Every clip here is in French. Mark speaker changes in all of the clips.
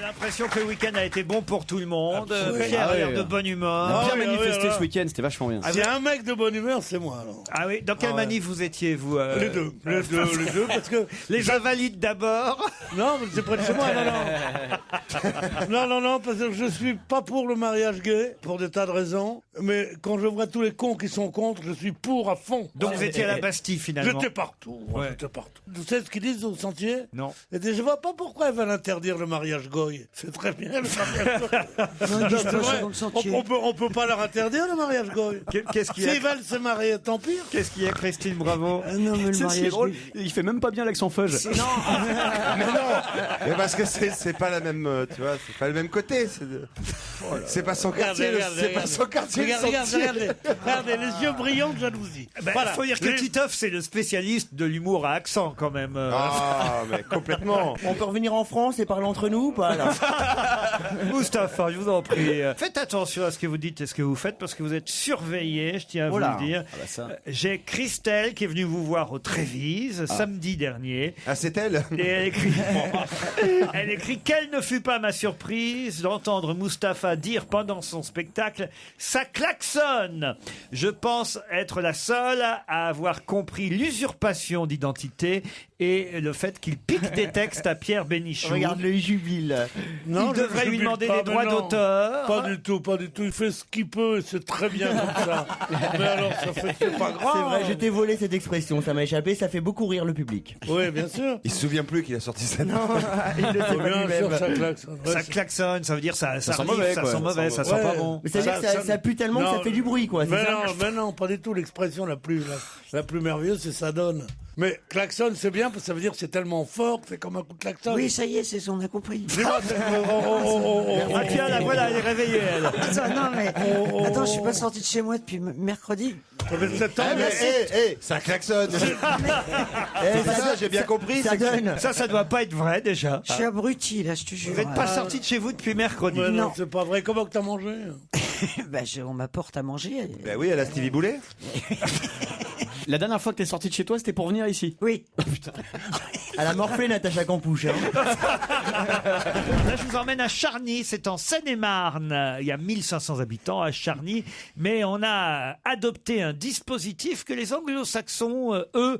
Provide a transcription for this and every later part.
Speaker 1: l'impression que le week-end a été bon pour tout le monde. Pierre a l'air de bonne humeur.
Speaker 2: On a bien manifesté ce week-end, c'était vachement bien.
Speaker 3: S'il y a un mec de bonne humeur, c'est moi. Alors.
Speaker 1: Ah oui, dans quelle manif vous étiez, vous
Speaker 3: Les deux, parce que...
Speaker 1: Les invalides d'abord.
Speaker 3: Non, mais c'est près de chez moi, non, parce que je suis pas pour le mariage gay, pour des tas de raisons, mais quand je vois tous les cons qui sont contre, je suis pour à fond.
Speaker 1: Donc vous étiez à la Bastille, finalement.
Speaker 3: J'étais partout, j'étais partout. Vous savez ce qu'ils disent au sentier?
Speaker 1: Non.
Speaker 3: Et je vois pas pourquoi ils veulent interdire le mariage goy. C'est très bien, le mariage goy.
Speaker 4: Non, ils disent pas ça dans le sentier.
Speaker 3: On peut pas leur interdire le mariage goy.
Speaker 1: Qu'est-ce qu'il y a
Speaker 3: S'ils veulent se marier, tant pis.
Speaker 1: Qu'est-ce qu'il y a, Christine Bravo?
Speaker 4: Non, mais le
Speaker 2: C'est
Speaker 4: mariage
Speaker 2: drôle,
Speaker 4: gay.
Speaker 2: il fait même pas bien l'accent feuge.
Speaker 5: Mais parce que c'est pas la même, tu vois, c'est pas le même côté. C'est pas son quartier. C'est pas son quartier.
Speaker 3: Regardez, les yeux brillants de jalousie.
Speaker 1: Voilà. Faut dire que Titoff, c'est le spécialiste de l'humour à accent, quand même.
Speaker 5: Ah, mais complètement.
Speaker 4: On peut revenir en France et parler entre nous ou pas là?
Speaker 1: Moustapha, je vous en prie. Faites attention à ce que vous dites et ce que vous faites parce que vous êtes surveillé, je tiens à vous le dire.
Speaker 2: Ah bah ça.
Speaker 1: J'ai Christelle qui est venue vous voir au Trévise samedi dernier.
Speaker 5: Ah, c'est elle.
Speaker 1: Et elle écrit quelle ne fut pas ma surprise d'entendre Moustapha dire pendant son spectacle « ça klaxonne ». Je pense être la seule à avoir compris l'usurpation d'identité et le fait qu'il pique des textes à Pierre Bénichou.
Speaker 4: Regarde-le, il jubile.
Speaker 3: Non,
Speaker 1: Il devrait
Speaker 3: je
Speaker 1: lui
Speaker 3: jubile
Speaker 1: demander
Speaker 3: pas,
Speaker 1: les droits
Speaker 3: mais non.
Speaker 1: d'auteur.
Speaker 3: Pas du tout. Il fait ce qu'il peut et c'est très bien comme ça. Mais alors, ça fait c'est pas grave.
Speaker 4: C'est vrai, je t'ai volé cette expression, ça m'a échappé, ça fait beaucoup rire le public.
Speaker 3: Oui, bien sûr.
Speaker 5: Il se souvient plus qu'il a sorti ça.
Speaker 4: Non, il le sait pas
Speaker 3: Bien
Speaker 4: lui-même.
Speaker 3: sûr, ça klaxonne. Ouais,
Speaker 1: Ça klaxonne, ça veut dire ça
Speaker 2: sent
Speaker 1: arrive,
Speaker 2: mauvais,
Speaker 1: ça
Speaker 2: quoi.
Speaker 1: sent mauvais, ça sent
Speaker 3: Ouais.
Speaker 1: pas bon.
Speaker 4: Mais ça veut dire que ça pue tellement que
Speaker 3: Non,
Speaker 4: ça fait du bruit, quoi. c'est
Speaker 3: Mais
Speaker 4: ça
Speaker 3: non, pas du tout. L'expression la plus merveilleuse, c'est ça donne. Mais klaxon, c'est bien parce que ça veut dire que c'est tellement fort que c'est comme un coup de klaxon.
Speaker 4: Oui, ça y est, c'est son, on a compris.
Speaker 3: Dis-moi,
Speaker 1: Ah tiens, la voilà, elle est réveillée, elle.
Speaker 4: Attends, non, mais. Attends, je suis pas sorti de chez moi depuis mercredi.
Speaker 3: ça fait 7 ans.
Speaker 5: Ah, mais ça klaxonne. C'est ça, j'ai bien compris.
Speaker 4: Ça
Speaker 5: c'est que-
Speaker 4: donne.
Speaker 1: Ça doit pas être vrai déjà.
Speaker 4: Je suis abruti, là, je te jure.
Speaker 1: Vous n'êtes pas sorti de chez vous depuis mercredi.
Speaker 3: Mais non,
Speaker 4: Non.
Speaker 3: c'est pas vrai. Comment que t'as mangé?
Speaker 4: On m'apporte à manger.
Speaker 5: Ben oui, elle a Stevie Boulet.
Speaker 2: La dernière fois que t'es sorti de chez toi, c'était pour venir ici.
Speaker 4: Oui. Elle a morflé Natacha Campouche. Hein.
Speaker 1: Là, je vous emmène à Charny, c'est en Seine-et-Marne. Il y a 1500 habitants à Charny, mais on a adopté un dispositif que les anglo-saxons, eux,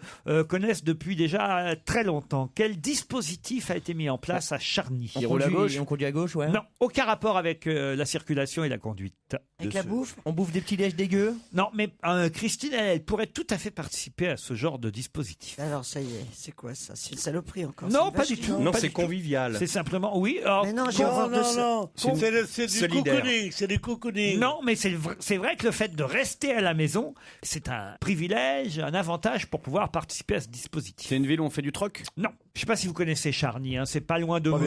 Speaker 1: connaissent depuis déjà très longtemps. Quel dispositif a été mis en place à Charny?
Speaker 2: Il roule à gauche.
Speaker 4: On conduit à gauche, ouais.
Speaker 1: Non, aucun rapport avec la circulation et la conduite.
Speaker 4: Avec la bouffe, on bouffe des petits déj dégueux.
Speaker 1: Non, mais Christine, elle pourrait tout à fait participer à ce genre de dispositif.
Speaker 4: Alors ça y est, c'est quoi ça? C'est une saloperie encore.
Speaker 1: Non,
Speaker 4: c'est
Speaker 1: pas
Speaker 4: une
Speaker 1: du
Speaker 4: vache,
Speaker 1: tout.
Speaker 4: non.
Speaker 6: Non,
Speaker 1: Pas
Speaker 6: c'est
Speaker 1: du tout.
Speaker 6: convivial.
Speaker 1: C'est simplement, oui. Alors,
Speaker 4: Mais non, j'ai horreur de ça.
Speaker 3: Non, c'est du
Speaker 6: solidaire.
Speaker 3: cocooning. C'est du cocooning.
Speaker 1: non, mais c'est vrai que le fait de rester à la maison, c'est un privilège, un avantage pour pouvoir participer à ce dispositif.
Speaker 2: C'est une ville où on fait du troc.
Speaker 1: Non, je sais pas si vous connaissez Charny, hein, c'est pas loin de
Speaker 3: mais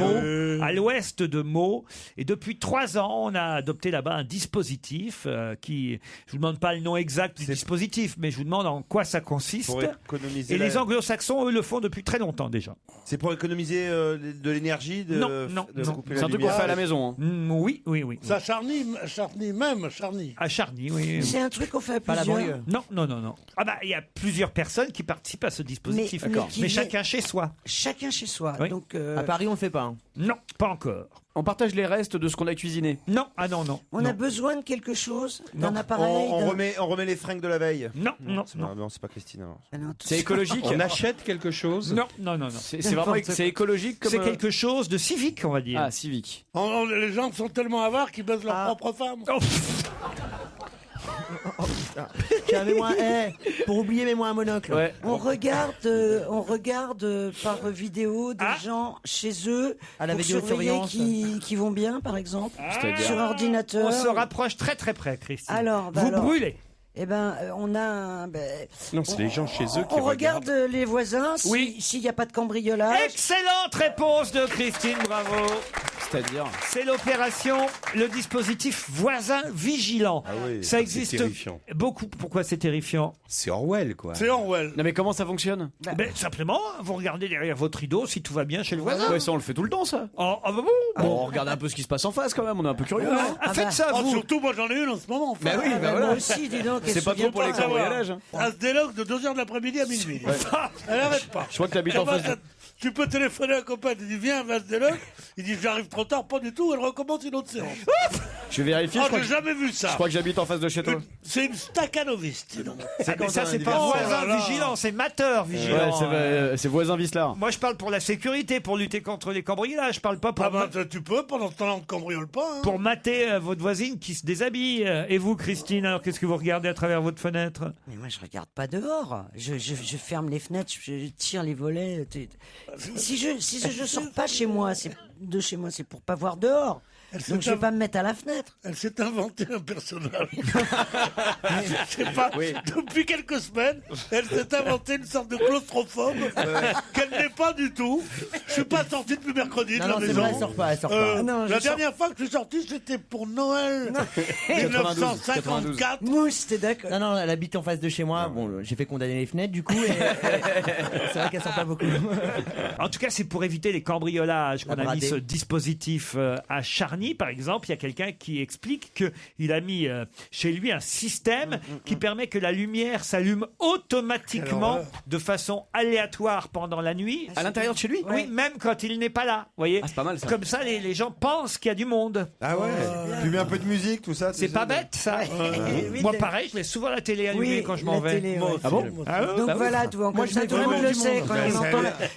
Speaker 1: Meaux, à l'ouest de Meaux. Et depuis 3 ans, on a adopté là-bas un dispositif qui, je vous demande pas le nom exact du dispositif, mais je vous demande en quoi ça consiste.
Speaker 5: Pour économiser.
Speaker 1: Et les anglo-saxons, eux, le font depuis très longtemps déjà.
Speaker 5: C'est pour économiser de l'énergie, de
Speaker 1: Non,
Speaker 5: de
Speaker 1: non.
Speaker 5: couper
Speaker 2: C'est
Speaker 5: la
Speaker 2: un truc qu'on
Speaker 5: lumière.
Speaker 2: fait à la maison. Hein.
Speaker 1: Oui.
Speaker 3: Ça, Charny.
Speaker 1: À Charny, oui.
Speaker 4: C'est un truc qu'on fait à
Speaker 2: Pas la
Speaker 4: plusieurs.
Speaker 2: banlieue.
Speaker 1: Non. Ah bah, il y a plusieurs personnes qui participent à ce dispositif.
Speaker 4: Mais
Speaker 1: D'accord.
Speaker 4: qui
Speaker 1: Mais
Speaker 4: vient-
Speaker 1: chacun chez soi.
Speaker 4: Chacun chez soi.
Speaker 1: Oui.
Speaker 4: Donc,
Speaker 2: À Paris, on le fait pas. Hein.
Speaker 1: Non, pas encore.
Speaker 2: On partage les restes de ce qu'on a cuisiné.
Speaker 1: Non, non.
Speaker 4: on a besoin de quelque chose, d'un
Speaker 1: Non.
Speaker 4: appareil.
Speaker 5: On remet les fringues de la veille.
Speaker 1: Non.
Speaker 5: Non, c'est pas Christine. Alors.
Speaker 4: Ah non, tout
Speaker 2: C'est
Speaker 4: ça.
Speaker 2: écologique.
Speaker 6: On achète quelque chose.
Speaker 1: Non.
Speaker 2: C'est vraiment c'est écologique comme.
Speaker 1: C'est quelque chose de civique, on va dire.
Speaker 2: Ah, civique.
Speaker 3: Les gens sont tellement avares qu'ils baisent leur propre femme.
Speaker 1: Oh,
Speaker 4: Tiens, mets-moi, pour oublier, mets-moi un monocle.
Speaker 2: Ouais.
Speaker 4: On regarde par vidéo des gens chez eux
Speaker 2: À la
Speaker 4: pour surveiller
Speaker 2: vidéosurveillance.
Speaker 4: qui vont bien, par exemple,
Speaker 2: C'est-à-dire
Speaker 4: sur ordinateur.
Speaker 1: on se rapproche très très près, Christine.
Speaker 4: Alors,
Speaker 1: vous brûlez.
Speaker 4: Eh ben, on a.
Speaker 6: Non, c'est les gens chez eux qui
Speaker 4: on regarde les voisins.
Speaker 1: Oui.
Speaker 4: S'il n'y a pas de cambriolage.
Speaker 1: Excellente réponse de Christine, bravo.
Speaker 2: C'est-à-dire.
Speaker 1: C'est l'opération, le dispositif voisin vigilant.
Speaker 5: Ah oui,
Speaker 1: ça
Speaker 6: c'est
Speaker 1: existe
Speaker 6: terrifiant.
Speaker 1: beaucoup. Pourquoi c'est terrifiant?
Speaker 6: C'est Orwell, quoi.
Speaker 3: C'est Orwell.
Speaker 2: Non mais comment ça fonctionne?
Speaker 1: Simplement, vous regardez derrière votre rideau si tout va bien chez le voisin.
Speaker 2: Ouais, ça on le fait tout le temps ça.
Speaker 1: Oh, ah bah bon.
Speaker 2: Bon, on regarde un peu ce qui se passe en face quand même, on est un peu curieux. hein.
Speaker 1: Faites ça,
Speaker 3: Oh,
Speaker 1: vous.
Speaker 3: surtout, moi j'en ai une en ce moment.
Speaker 2: Bah oui, bah
Speaker 4: Moi
Speaker 2: voilà.
Speaker 4: aussi, dis donc.
Speaker 2: C'est pas trop pour les cambriolages. Hein.
Speaker 3: Elle se déloque de 2h de l'après-midi à minuit. Elle arrête pas.
Speaker 2: Je crois que t'habites en face.
Speaker 3: tu peux téléphoner à un copain, tu dis viens, Vasdeloc. Il dit j'arrive trop tard, pas du tout, elle recommence une autre séance.
Speaker 2: Je vais vérifier.
Speaker 3: Oh, j'ai jamais vu ça.
Speaker 2: Je crois que j'habite en face de chez toi.
Speaker 3: C'est une staccanoviste.
Speaker 1: Mais ça, c'est pas
Speaker 3: Oh là
Speaker 1: voisin
Speaker 3: là.
Speaker 1: vigilant, c'est mateur
Speaker 2: Ouais,
Speaker 1: vigilant.
Speaker 2: c'est voisin Vislar.
Speaker 1: Moi, je parle pour la sécurité, pour lutter contre les cambriolages. Je parle pas pour,
Speaker 3: Ah bah tu peux, pendant ce temps-là, on ne cambriole pas. Hein.
Speaker 1: pour mater votre voisine qui se déshabille. Et vous, Christine, alors qu'est-ce que vous regardez à travers votre fenêtre?
Speaker 4: Mais moi, je regarde pas dehors. Je ferme les fenêtres, je tire les volets. Si je sors pas de chez moi, c'est pour pas voir dehors. Donc je vais pas me mettre à la fenêtre.
Speaker 3: Elle s'est inventée un personnage. Je sais pas, depuis quelques semaines, elle s'est inventée une sorte de claustrophobe qu'elle n'est pas du tout. Je suis pas sorti depuis mercredi de la maison.
Speaker 7: Vrai, elle sort pas.
Speaker 3: La dernière fois que je suis sorti, c'était pour Noël 1954.
Speaker 4: Mousse, t'es d'accord?
Speaker 7: Non, elle habite en face de chez moi. Bon, j'ai fait condamner les fenêtres, du coup. Et c'est vrai qu'elle sort pas beaucoup.
Speaker 1: En tout cas, c'est pour éviter les cambriolages qu'on a mis
Speaker 7: bradée.
Speaker 1: ce dispositif à Charny. Par exemple, il y a quelqu'un qui explique qu'il a mis chez lui un système qui permet que la lumière s'allume automatiquement de façon aléatoire pendant la nuit.
Speaker 2: À l'intérieur de chez lui?
Speaker 1: Oui, même quand il n'est pas là. Vous voyez,
Speaker 2: Ah, c'est pas mal, ça.
Speaker 1: Comme ça, les gens pensent qu'il y a du monde.
Speaker 5: Ah ouais. Tu mets un peu de musique, tout ça.
Speaker 1: C'est pas bête, ça.
Speaker 4: Oui,
Speaker 1: Moi, pareil, je laisse souvent la télé allumée quand je m'en vais.
Speaker 2: Ah bon?
Speaker 1: Ah ouais,
Speaker 4: Donc
Speaker 1: bah oui.
Speaker 4: voilà, tout comme ça, tout le monde le sait.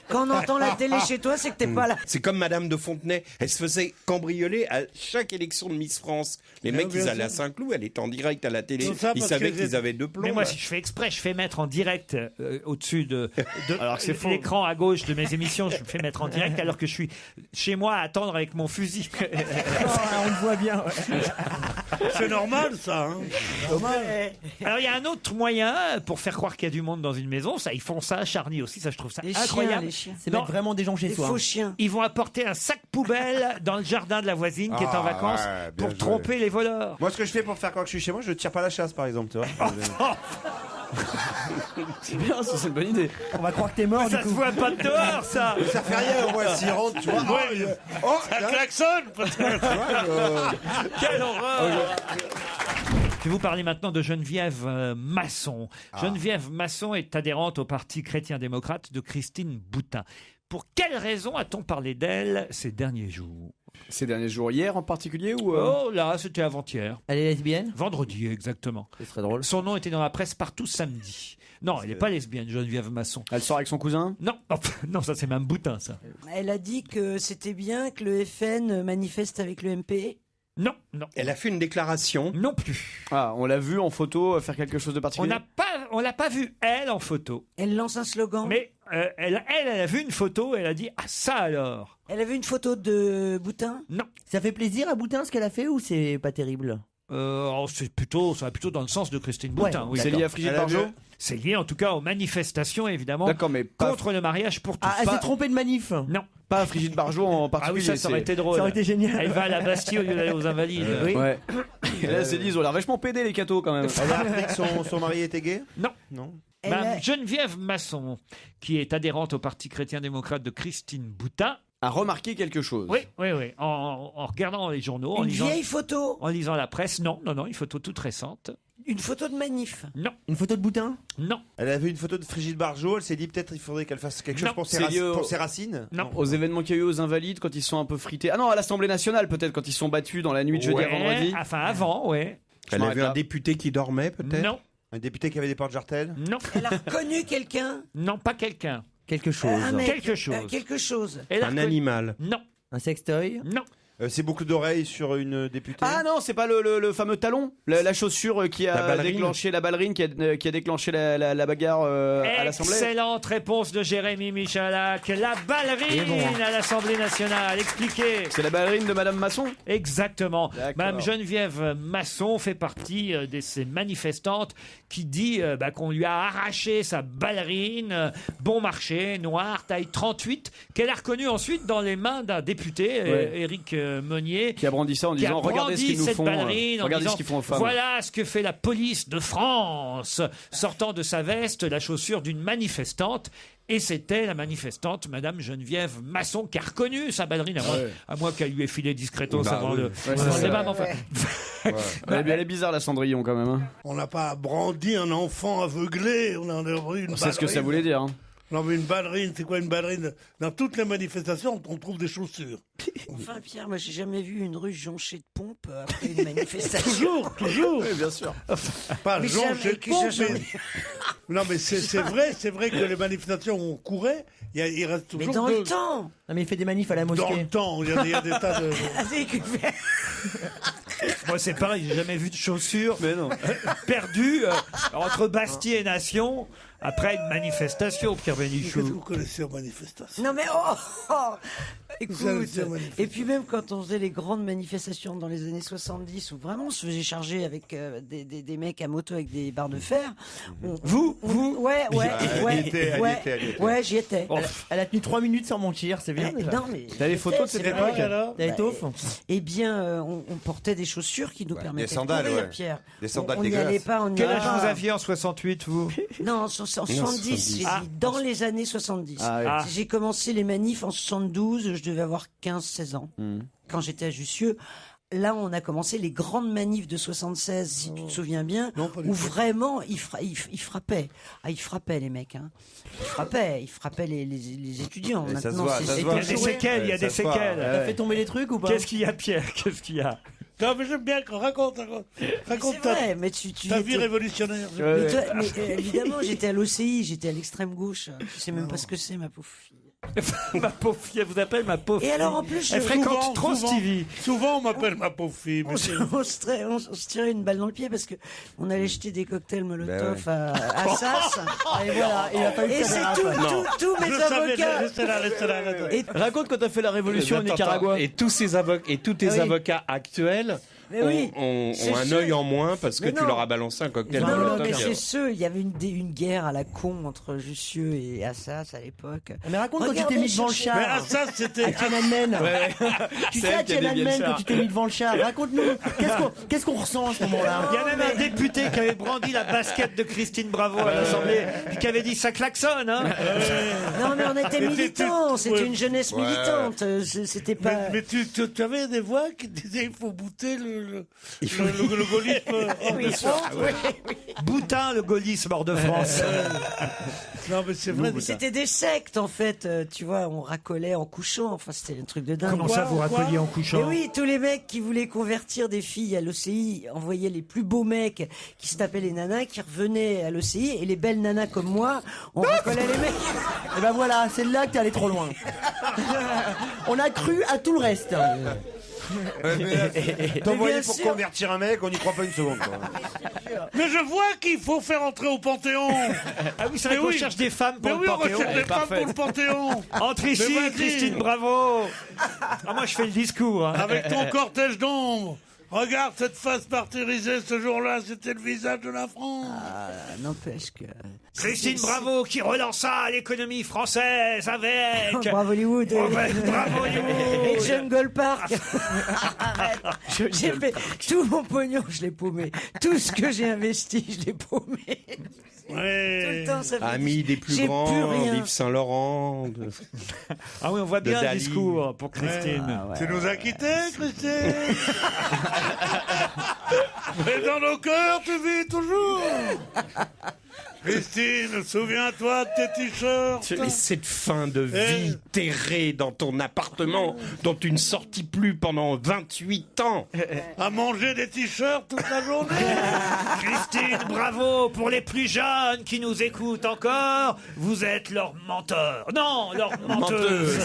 Speaker 4: Quand on entend la télé chez toi, c'est que t'es pas là.
Speaker 6: C'est comme Madame de Fontenay. Elle se faisait cambrioler à chaque élection de Miss France. Les mecs,
Speaker 3: bien
Speaker 6: ils allaient à
Speaker 3: sûr.
Speaker 6: Saint-Cloud, elle était en direct à la télé.
Speaker 3: Tout ça
Speaker 6: Ils
Speaker 3: parce
Speaker 6: savaient
Speaker 3: qu'elles
Speaker 6: qu'ils avaient deux plombs.
Speaker 1: Mais moi,
Speaker 6: là.
Speaker 1: si je fais exprès, je fais mettre en direct au-dessus de
Speaker 2: Alors que c'est faux.
Speaker 1: l'écran à gauche de mes émissions, je me fais mettre en direct alors que je suis chez moi à attendre avec mon fusil.
Speaker 7: On le voit bien.
Speaker 3: C'est normal, ça. Hein.
Speaker 1: Alors, il y a un autre moyen pour faire croire qu'il y a du monde dans une maison. Ça, ils font ça à Charny aussi. Ça, je trouve ça
Speaker 4: Les chiens,
Speaker 1: incroyable.
Speaker 4: les chiens.
Speaker 7: C'est
Speaker 1: Non.
Speaker 7: mettre vraiment des gens chez
Speaker 4: Des
Speaker 7: soi.
Speaker 4: faux chiens.
Speaker 1: Ils vont apporter un sac poubelle dans le jardin de la voisine qui est en
Speaker 5: Ah,
Speaker 1: vacances
Speaker 5: ouais, bien
Speaker 1: pour
Speaker 5: joué.
Speaker 1: tromper les voleurs.
Speaker 5: Moi, ce que je fais pour faire quand je suis chez moi, je tire pas la chasse, par exemple, tu vois.
Speaker 2: C'est bien, ça, c'est une bonne idée.
Speaker 7: On va croire que t'es mort, du
Speaker 1: Ça se
Speaker 7: coup.
Speaker 1: voit pas de dehors, ça.
Speaker 5: Ça fait rien, au moins, s'il rentre, tu vois.
Speaker 3: Ça klaxonne, peut-être.
Speaker 1: Quelle horreur. Je vais vous parler maintenant de Geneviève Masson. Geneviève Masson est adhérente au Parti chrétien-démocrate de Christine Boutin. Pour quelle raison a-t-on parlé d'elle ces derniers jours?
Speaker 2: Ces derniers jours, hier en particulier ou
Speaker 1: Oh là, c'était avant-hier.
Speaker 7: Elle est lesbienne?
Speaker 1: Vendredi, exactement.
Speaker 7: Ce serait drôle.
Speaker 1: Son nom était dans la presse partout samedi. Non, elle n'est pas lesbienne, Geneviève Masson.
Speaker 2: Elle sort avec son cousin?
Speaker 1: Non, non, ça c'est même Boutin, ça.
Speaker 4: Elle a dit que c'était bien que le FN manifeste avec le MP.
Speaker 1: Non, non.
Speaker 6: Elle a fait une déclaration.
Speaker 1: Non plus.
Speaker 2: Ah, on l'a vu en photo faire quelque chose de
Speaker 1: On
Speaker 2: particulier?
Speaker 1: on l'a pas vue, elle, en photo.
Speaker 4: Elle lance un slogan.
Speaker 1: Mais elle a vu une photo et elle a dit « Ah, ça alors !»
Speaker 4: Elle a vu une photo de Boutin.
Speaker 1: Non.
Speaker 7: Ça fait plaisir à Boutin ce qu'elle a fait ou c'est pas terrible?
Speaker 1: Ça va plutôt dans le sens de Christine Boutin.
Speaker 7: Ouais,
Speaker 1: oui.
Speaker 2: C'est lié à Brigitte
Speaker 5: Elle a
Speaker 2: Bardot?
Speaker 5: vu-
Speaker 1: C'est lié en tout cas aux manifestations, évidemment,
Speaker 2: D'accord, mais pas,
Speaker 1: contre le mariage pour tous.
Speaker 7: Ah, elle
Speaker 2: pas-
Speaker 7: s'est trompée de manif.
Speaker 1: Non.
Speaker 2: pas Brigitte Bardot en
Speaker 1: Ah oui,
Speaker 2: particulier.
Speaker 1: ça aurait été drôle.
Speaker 7: Ça aurait été génial.
Speaker 1: Elle va à la Bastille au lieu d'aller aux Invalides.
Speaker 7: Oui.
Speaker 2: Ouais. Et là, c'est dit, ils ont l'air vachement pédés, les cathos, quand même.
Speaker 5: Elle a appris que son mari était gay?
Speaker 1: Non.
Speaker 5: Non.
Speaker 4: Elle
Speaker 1: Madame
Speaker 4: a-
Speaker 1: Geneviève Masson, qui est adhérente au Parti chrétien-démocrate de Christine Boutin.
Speaker 2: A remarqué quelque chose.
Speaker 1: Oui, oui, oui. En regardant les journaux, en
Speaker 4: Une
Speaker 1: lisant,
Speaker 4: vieille photo.
Speaker 1: en lisant la presse. Non, non, non, une photo toute récente.
Speaker 4: Une photo de manif.
Speaker 1: Non,
Speaker 7: Une photo de Boutin?
Speaker 1: non,
Speaker 5: Elle a vu une photo de Brigitte Bardot, elle s'est dit peut-être il faudrait qu'elle fasse quelque
Speaker 1: Non,
Speaker 5: chose pour
Speaker 2: c'est lié au-
Speaker 5: ses racines.
Speaker 1: non.
Speaker 2: Aux événements qu'il y a eu aux Invalides, quand ils sont un peu frités. Ah non, à l'Assemblée nationale, peut-être, quand ils sont battus dans la nuit de jeudi à
Speaker 1: Ouais,
Speaker 2: vendredi.
Speaker 1: enfin avant, ouais.
Speaker 6: Elle a
Speaker 2: m'arrête
Speaker 6: vu un
Speaker 2: là.
Speaker 6: député qui dormait, peut-être.
Speaker 1: Non,
Speaker 5: Un député qui avait des portes jartelles.
Speaker 1: non,
Speaker 4: Elle a reconnu quelqu'un.
Speaker 1: non, pas quelqu'un.
Speaker 7: Quelque chose.
Speaker 4: Un mec.
Speaker 1: Quelque chose.
Speaker 4: Quelque chose.
Speaker 1: Elle a
Speaker 6: Un
Speaker 1: reconnu-
Speaker 6: animal.
Speaker 1: Non,
Speaker 7: Un sextoy?
Speaker 1: non.
Speaker 5: C'est beaucoup d'oreilles sur une députée.
Speaker 2: Ah non, c'est pas le fameux talon, la chaussure qui
Speaker 6: La
Speaker 2: a
Speaker 6: ballerine.
Speaker 2: déclenché la ballerine, qui a déclenché la bagarre à l'Assemblée.
Speaker 1: Excellente réponse de Jérémy Michalak. La ballerine à l'Assemblée nationale. Expliquez.
Speaker 2: C'est la ballerine de Madame Masson.
Speaker 1: Exactement.
Speaker 2: D'accord.
Speaker 1: Madame Geneviève Masson fait partie de ces manifestantes qui dit qu'on lui a arraché sa ballerine bon marché, noire, taille 38, qu'elle a reconnue ensuite dans les mains d'un député,
Speaker 2: Ouais.
Speaker 1: Éric Meunier,
Speaker 2: Qui a brandi ça en
Speaker 1: qui a
Speaker 2: disant regardez ce
Speaker 1: brandi
Speaker 2: qu'ils nous
Speaker 1: cette
Speaker 2: font,
Speaker 1: ballerine en
Speaker 2: regardez
Speaker 1: disant,
Speaker 2: ce qu'ils font aux femmes.
Speaker 1: voilà ce que fait la police de France, sortant de sa veste la chaussure d'une manifestante. Et c'était la manifestante, Madame Geneviève Masson, qui a reconnu sa ballerine, à moins qu'elle lui ait filé discretos
Speaker 6: Bah
Speaker 1: avant
Speaker 6: oui.
Speaker 1: le
Speaker 2: Ouais, c'est
Speaker 1: avant le
Speaker 2: ça.
Speaker 1: débat, mais enfin.
Speaker 2: Elle est bizarre, la Cendrillon, quand même. Hein.
Speaker 3: On n'a pas brandi un enfant aveuglé, on en a pris une
Speaker 2: C'est ce que ça
Speaker 3: ballerine.
Speaker 2: voulait dire. Hein.
Speaker 3: Non, mais une ballerine, c'est quoi une ballerine? Dans toutes les manifestations, on trouve des chaussures.
Speaker 4: Enfin, Pierre, moi, j'ai jamais vu une rue jonchée de pompes après une manifestation.
Speaker 3: Toujours.
Speaker 2: Oui, bien sûr.
Speaker 3: Pas
Speaker 4: Mais
Speaker 3: jonchée de
Speaker 4: que
Speaker 3: pompes,
Speaker 4: j'ai
Speaker 3: mais... Non, mais c'est vrai que les manifestations où on courait, il reste
Speaker 4: Mais
Speaker 3: toujours
Speaker 4: dans le temps.
Speaker 7: Non, mais il fait des manifs à la
Speaker 3: Dans
Speaker 7: mosquée.
Speaker 3: le temps, il y a des tas de...
Speaker 1: Moi, c'est pareil, j'ai jamais vu de chaussures
Speaker 2: Mais non.
Speaker 1: perdues entre Bastille et Nation après une manifestation, Pierre
Speaker 3: Qu'est-ce que
Speaker 1: Bénichou.
Speaker 3: vous connaissez aux manifestations?
Speaker 4: Non mais écoute,
Speaker 3: Vous avez été manifester.
Speaker 4: et puis même quand on faisait les grandes manifestations dans les années 70 où vraiment on se faisait charger avec des mecs à moto avec des barres de fer.
Speaker 1: Vous
Speaker 4: Ouais,
Speaker 5: Elle y était.
Speaker 4: ouais, j'y étais.
Speaker 7: Elle a tenu 3 minutes sans mentir, c'est bien déjà.
Speaker 4: Non mais
Speaker 2: T'as les photos de cette
Speaker 4: c'est
Speaker 2: époque
Speaker 4: vrai.
Speaker 3: alors
Speaker 7: T'as étoffe.
Speaker 4: Eh bien, on portait des chaussures qui nous permettaient
Speaker 5: des sandales,
Speaker 4: de courir,
Speaker 5: ouais.
Speaker 4: Pierre.
Speaker 5: Des sandales
Speaker 4: on n'y
Speaker 5: dégueulasses.
Speaker 4: allait pas, on n'y
Speaker 1: Quel
Speaker 4: allait
Speaker 1: âge
Speaker 4: pas.
Speaker 1: vous aviez en 68, vous?
Speaker 4: Non, en 70, j'ai dit, dans les années 70.
Speaker 2: Ah, oui.
Speaker 1: Ah.
Speaker 4: J'ai commencé les manifs en 72, je devais avoir 15-16 ans, quand j'étais à Jussieu. Là, on a commencé les grandes manifs de 76, si tu te souviens bien,
Speaker 3: Non, pas du
Speaker 4: où
Speaker 3: tout.
Speaker 4: vraiment, ils frappaient. Ah, ils frappaient, les mecs. Hein. Ils frappaient les étudiants.
Speaker 5: Et ça se
Speaker 4: Maintenant,
Speaker 5: voit,
Speaker 4: c'est
Speaker 5: ça se
Speaker 1: Il y
Speaker 5: voit.
Speaker 1: a des séquelles, il y a
Speaker 5: Ça
Speaker 1: des
Speaker 5: se voit.
Speaker 1: séquelles.
Speaker 7: T'as fait tomber les trucs ou pas?
Speaker 1: Qu'est-ce qu'il y a, Pierre? Qu'est-ce qu'il y a?
Speaker 3: Non, mais j'aime bien. Raconte
Speaker 4: C'est
Speaker 3: ta,
Speaker 4: vrai, mais tu
Speaker 3: ta vie
Speaker 4: étais-
Speaker 3: révolutionnaire.
Speaker 4: Mais, toi, évidemment, j'étais à l'OCI, j'étais à l'extrême gauche. Tu sais même pas ce que c'est, ma pauvre fille.
Speaker 1: Ma pauvre fille, elle vous appelle ma pauvre
Speaker 4: Et
Speaker 1: fille.
Speaker 4: alors, en plus,
Speaker 1: Elle
Speaker 4: je-
Speaker 1: fréquente trop Stevie.
Speaker 3: Souvent, on m'appelle ma pauvre fille. Mais c'est-
Speaker 4: on se tirait une balle dans le pied parce que on allait jeter des cocktails Molotov
Speaker 5: Ben
Speaker 4: à Assas.
Speaker 7: Et voilà, il a pas eu
Speaker 4: Et
Speaker 7: de
Speaker 4: c'est
Speaker 7: caméra,
Speaker 4: tout,
Speaker 7: quoi.
Speaker 4: tous mes
Speaker 3: Je savais,
Speaker 4: avocats.
Speaker 3: laissez-la.
Speaker 4: Et-
Speaker 2: Raconte quand t'as fait la révolution au
Speaker 6: Attends,
Speaker 2: Nicaragua.
Speaker 6: Et tous tes
Speaker 4: Ah oui.
Speaker 6: avocats actuels
Speaker 4: Mais oui,
Speaker 6: ont
Speaker 4: c'est
Speaker 6: un
Speaker 4: sûr.
Speaker 6: œil en moins parce que
Speaker 4: Mais
Speaker 6: tu
Speaker 4: non.
Speaker 6: leur as balancé un cocktail
Speaker 4: Non,
Speaker 6: Molotov.
Speaker 4: mais c'est ceux. Il y avait une guerre à la con entre Jussieu et Assas à l'époque.
Speaker 7: Mais raconte quand tu
Speaker 4: Regardez,
Speaker 7: t'es mis devant le
Speaker 4: cherchez-
Speaker 3: Mais
Speaker 7: char.
Speaker 3: ça, c'était.
Speaker 7: À Tiananmen. Tu
Speaker 2: C'est
Speaker 7: sais, à
Speaker 2: elle qui a dévié le
Speaker 7: Tiananmen,
Speaker 2: char.
Speaker 7: quand tu t'es mis devant le char. Raconte-nous, qu'est-ce qu'on ressent à ce moment-là?
Speaker 1: Il y a même un député qui avait brandi la basket de Christine Bravo à l'Assemblée, puis qui avait dit ça klaxonne, hein.
Speaker 4: Non, mais on était
Speaker 3: Mais
Speaker 4: militants.
Speaker 3: t'étais-
Speaker 4: C'était
Speaker 3: ouais.
Speaker 4: une jeunesse
Speaker 5: Ouais.
Speaker 4: militante. C'était pas.
Speaker 3: Mais tu avais des voix qui disaient il faut bouter le gaullisme hors de France.
Speaker 1: Boutin, le gaullisme hors de France.
Speaker 3: Non, mais c'est vrai.
Speaker 4: C'était des sectes en fait, tu vois, on racolait en couchant, enfin c'était un truc de dingue.
Speaker 1: Comment ça, vous raccoliez en
Speaker 4: Mais
Speaker 1: couchant?
Speaker 4: oui, tous les mecs qui voulaient convertir des filles à l'OCI envoyaient les plus beaux mecs qui se tapaient les nanas, qui revenaient à l'OCI, et les belles nanas comme moi, on racolait les mecs.
Speaker 7: Et ben voilà, c'est là que t'es allé trop loin. On a cru à tout le reste.
Speaker 5: T'envoyais
Speaker 4: bien
Speaker 5: pour
Speaker 4: sûr.
Speaker 5: convertir un mec, on n'y croit pas une seconde. quoi.
Speaker 3: Mais je vois qu'il faut faire entrer au Panthéon.
Speaker 1: Ah oui, c'est vrai
Speaker 3: Mais
Speaker 1: qu'on
Speaker 3: oui.
Speaker 1: cherche des femmes pour
Speaker 3: Mais
Speaker 1: le
Speaker 3: oui, on
Speaker 1: Panthéon.
Speaker 3: recherche des femmes pour le Panthéon.
Speaker 1: Entre ici,
Speaker 3: Mais vas-y.
Speaker 1: Christine Bravo. Ah, moi, je fais le discours. hein.
Speaker 3: Avec ton cortège d'ombre. Regarde cette face martyrisée ce jour-là, c'était le visage de la France.
Speaker 4: N'empêche que.
Speaker 1: Christine Bravo qui relança l'économie française avec.
Speaker 4: Bravo Hollywood.
Speaker 1: Oh, ben, bravo, Hollywood.
Speaker 4: Et Jungle Park. Arrête. J'ai fait tout mon pognon, je l'ai paumé. Tout ce que j'ai investi, je l'ai paumé. Tout
Speaker 3: Ouais.
Speaker 4: le temps, ça fait
Speaker 6: Amis des plus
Speaker 4: j'ai
Speaker 6: grands,
Speaker 4: plus rien.
Speaker 6: Yves Saint-Laurent.
Speaker 1: Ah oui, on voit
Speaker 6: De
Speaker 1: bien le
Speaker 6: Dali.
Speaker 1: discours pour Christine.
Speaker 3: Tu nous as quittés, Christine. Mais dans nos cœurs, tu vis toujours. Christine, souviens-toi de tes t-shirts.
Speaker 6: Mais cette fin de vie terrée dans ton appartement dont tu ne sortis plus pendant 28 ans.
Speaker 3: À manger des t-shirts toute la journée.
Speaker 1: Christine Bravo pour les plus jeunes qui nous écoutent encore. Vous êtes leur menteur. Non, leur menteuse.